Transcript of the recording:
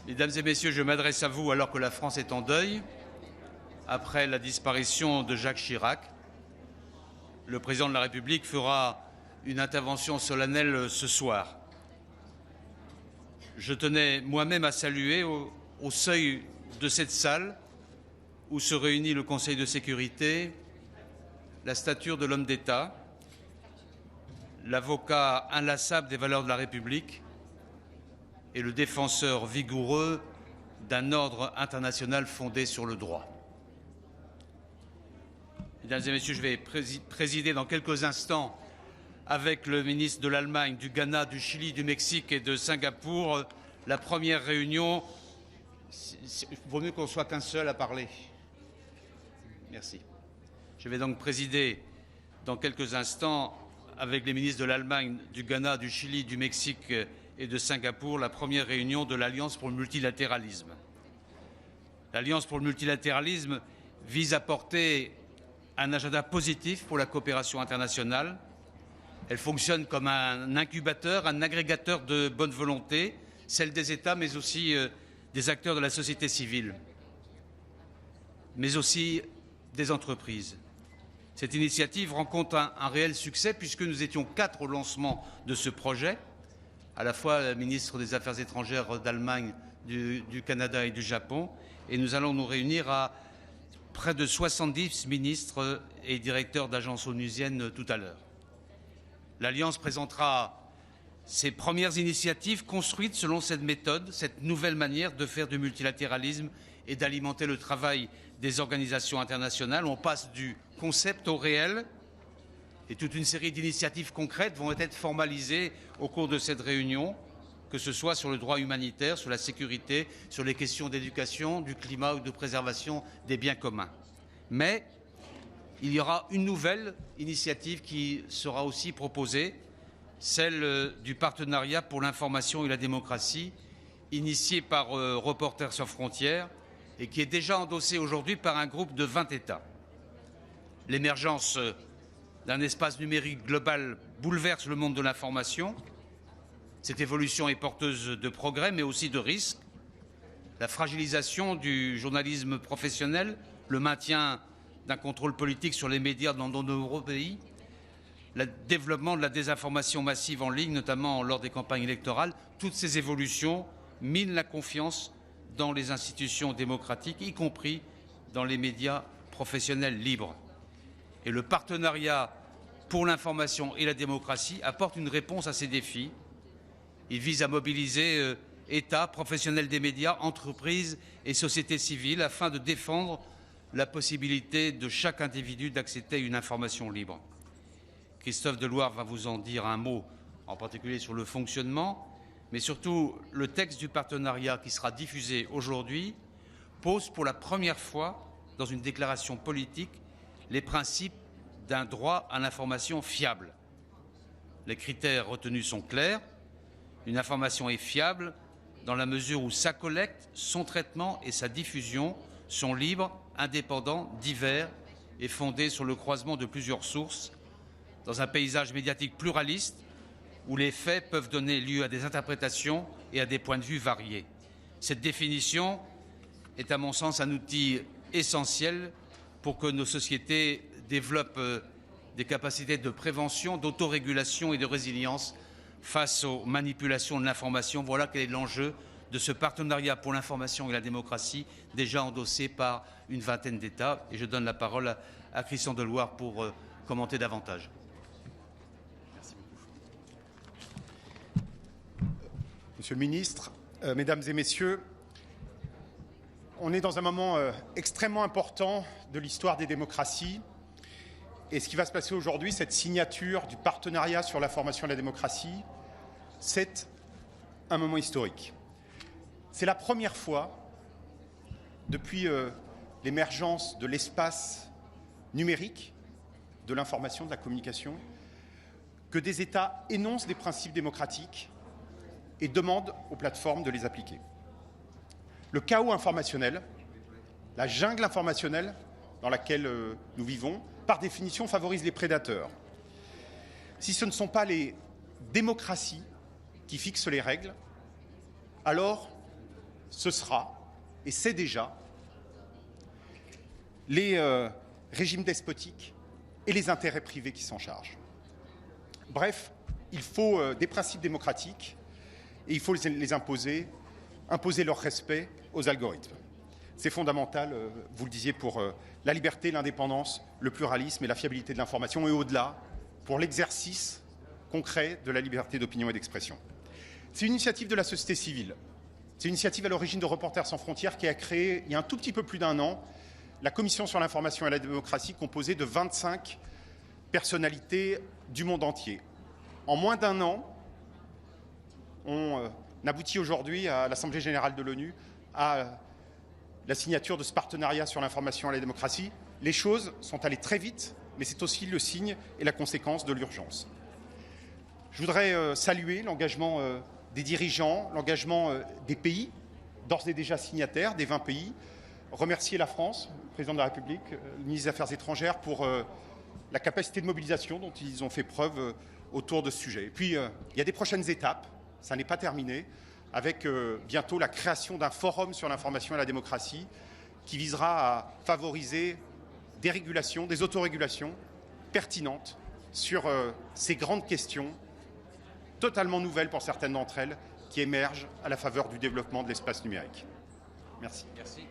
Mesdames et messieurs, je m'adresse à vous alors que la France est en deuil, après la disparition de Jacques Chirac. Le président de la République fera une intervention solennelle ce soir. Je tenais moi-même à saluer au seuil de cette salle où se réunit le Conseil de sécurité la stature de l'homme d'État, l'avocat inlassable des valeurs de la République et le défenseur vigoureux d'un ordre international fondé sur le droit. Mesdames et messieurs, je vais présider dans quelques instants avec le ministre de l'Allemagne, du Ghana, du Chili, du Mexique et de Singapour la première réunion. Il vaut mieux qu'on soit qu'un seul à parler. Merci. Je vais donc présider dans quelques instants avec les ministres de l'Allemagne, du Ghana, du Chili, du Mexique et de Singapour la première réunion de l'Alliance pour le multilatéralisme. L'Alliance pour le multilatéralisme vise à porter un agenda positif pour la coopération internationale. Elle fonctionne comme un incubateur, un agrégateur de bonne volonté, celle des États, mais aussi des acteurs de la société civile, mais aussi des entreprises. Cette initiative rencontre un réel succès puisque nous étions 4 au lancement de ce projet, à la fois le ministre des Affaires étrangères d'Allemagne, du Canada et du Japon, et nous allons nous réunir à près de 70 ministres et directeurs d'agences onusiennes tout à l'heure. L'Alliance présentera ses premières initiatives construites selon cette méthode, cette nouvelle manière de faire du multilatéralisme et d'alimenter le travail des organisations internationales. On passe du concept au réel et toute une série d'initiatives concrètes vont être formalisées au cours de cette réunion, que ce soit sur le droit humanitaire, sur la sécurité, sur les questions d'éducation, du climat ou de préservation des biens communs. Mais il y aura une nouvelle initiative qui sera aussi proposée, celle du partenariat pour l'information et la démocratie, initiée par Reporters sans frontières et qui est déjà endossée aujourd'hui par un groupe de 20 États. L'émergence d'un espace numérique global bouleverse le monde de l'information. Cette évolution est porteuse de progrès, mais aussi de risques. La fragilisation du journalisme professionnel, le maintien d'un contrôle politique sur les médias dans de nombreux pays, le développement de la désinformation massive en ligne, notamment lors des campagnes électorales, toutes ces évolutions minent la confiance dans les institutions démocratiques, y compris dans les médias professionnels libres. Et le partenariat pour l'information et la démocratie apporte une réponse à ces défis. Il vise à mobiliser États, professionnels des médias, entreprises et sociétés civiles afin de défendre la possibilité de chaque individu d'accéder à une information libre. Christophe Deloire va vous en dire un mot, en particulier sur le fonctionnement, mais surtout le texte du partenariat qui sera diffusé aujourd'hui pose pour la première fois dans une déclaration politique les principes d'un droit à l'information fiable. Les critères retenus sont clairs. Une information est fiable dans la mesure où sa collecte, son traitement et sa diffusion sont libres, indépendants, divers et fondés sur le croisement de plusieurs sources, dans un paysage médiatique pluraliste où les faits peuvent donner lieu à des interprétations et à des points de vue variés. Cette définition est, à mon sens, un outil essentiel pour que nos sociétés développent des capacités de prévention, d'autorégulation et de résilience face aux manipulations de l'information. Voilà quel est l'enjeu de ce partenariat pour l'information et la démocratie, déjà endossé par une vingtaine d'États. Et je donne la parole à Christian Deloire pour commenter davantage. Merci beaucoup. Monsieur le ministre, Mesdames et Messieurs, on est dans un moment extrêmement important de l'histoire des démocraties. Et ce qui va se passer aujourd'hui, cette signature du partenariat sur l'information et la démocratie, c'est un moment historique. C'est la première fois, depuis l'émergence de l'espace numérique, de l'information, de la communication, que des États énoncent des principes démocratiques et demandent aux plateformes de les appliquer. Le chaos informationnel, la jungle informationnelle dans laquelle nous vivons, par définition, favorise les prédateurs. Si ce ne sont pas les démocraties qui fixent les règles, alors ce sera, et c'est déjà, les régimes despotiques et les intérêts privés qui s'en chargent. Bref, il faut des principes démocratiques et il faut les imposer leur respect aux algorithmes. C'est fondamental, vous le disiez, pour la liberté, l'indépendance, le pluralisme et la fiabilité de l'information et au-delà, pour l'exercice concret de la liberté d'opinion et d'expression. C'est une initiative de la société civile. C'est une initiative à l'origine de Reporters sans frontières qui a créé, il y a un tout petit peu plus d'1 an, la Commission sur l'information et la démocratie composée de 25 personnalités du monde entier. En moins d'1 an, on aboutit aujourd'hui à l'Assemblée générale de l'ONU à la signature de ce partenariat sur l'information et la démocratie. Les choses sont allées très vite, mais c'est aussi le signe et la conséquence de l'urgence. Je voudrais saluer l'engagement des dirigeants, l'engagement des pays, d'ores et déjà signataires, des 20 pays, remercier la France, le président de la République, le ministre des Affaires étrangères pour la capacité de mobilisation dont ils ont fait preuve autour de ce sujet. Et puis, il y a des prochaines étapes, ça n'est pas terminé, avec bientôt la création d'un forum sur l'information et la démocratie qui visera à favoriser des régulations, des autorégulations pertinentes sur ces grandes questions totalement nouvelles pour certaines d'entre elles qui émergent à la faveur du développement de l'espace numérique. Merci. Merci.